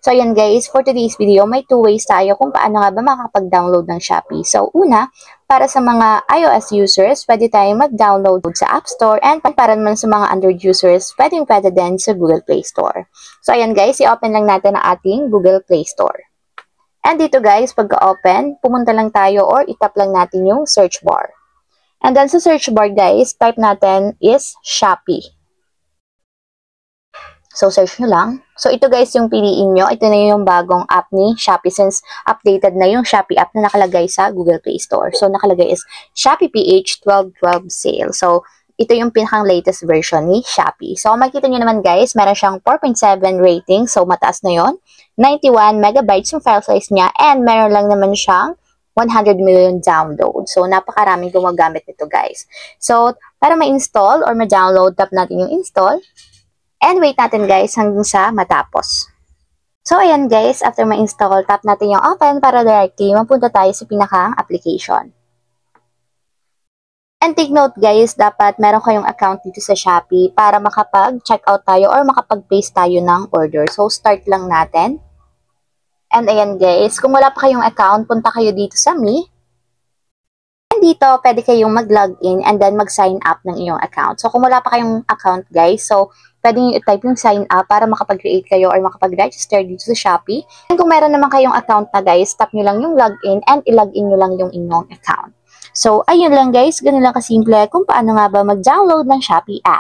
So ayan guys, for today's video, may two ways tayo kung paano nga ba makakapag-download ng Shopee. So una, para sa mga iOS users, pwede tayong mag-download sa App Store, and para naman sa mga Android users, pwede din sa Google Play Store. So ayan guys, i-open lang natin ang ating Google Play Store. And dito guys, pagka-open, pumunta lang tayo or itap lang natin yung search bar. And then sa search bar guys, type natin is Shopee. So, search nyo lang. So, ito guys yung piliin nyo. Ito na yung bagong app ni Shopee since updated na yung Shopee app na nakalagay sa Google Play Store. So, nakalagay is Shopee PH 12/12 sale. So, ito yung pinakang latest version ni Shopee. So, makikita nyo naman guys, meron siyang 4.7 rating. So, mataas na yon. 91 megabytes yung file size niya. And meron lang naman siyang 100 million download. So, napakaraming gumagamit nito guys. So, para ma-install or ma-download, tap natin yung install. And wait natin guys hanggang sa matapos. So ayan guys, after ma-install, tap natin yung open para directly mapunta tayo sa pinakang application. And take note guys, dapat meron kayong account dito sa Shopee para makapag-check out tayo or makapag-place tayo ng order. So start lang natin. And ayan guys, kung wala pa kayong account, punta kayo dito sa Me. And dito, pwede kayong mag-login and then mag-sign up ng iyong account. So kung wala pa kayong account guys, so pwede nyo i-type yung sign up para makapag-create kayo or makapag-register dito sa Shopee. And kung meron naman kayong account na guys, tap nyo lang yung login and i-login nyo lang yung inyong account. So, ayun lang guys, ganun lang kasimple kung paano nga ba mag-download ng Shopee app.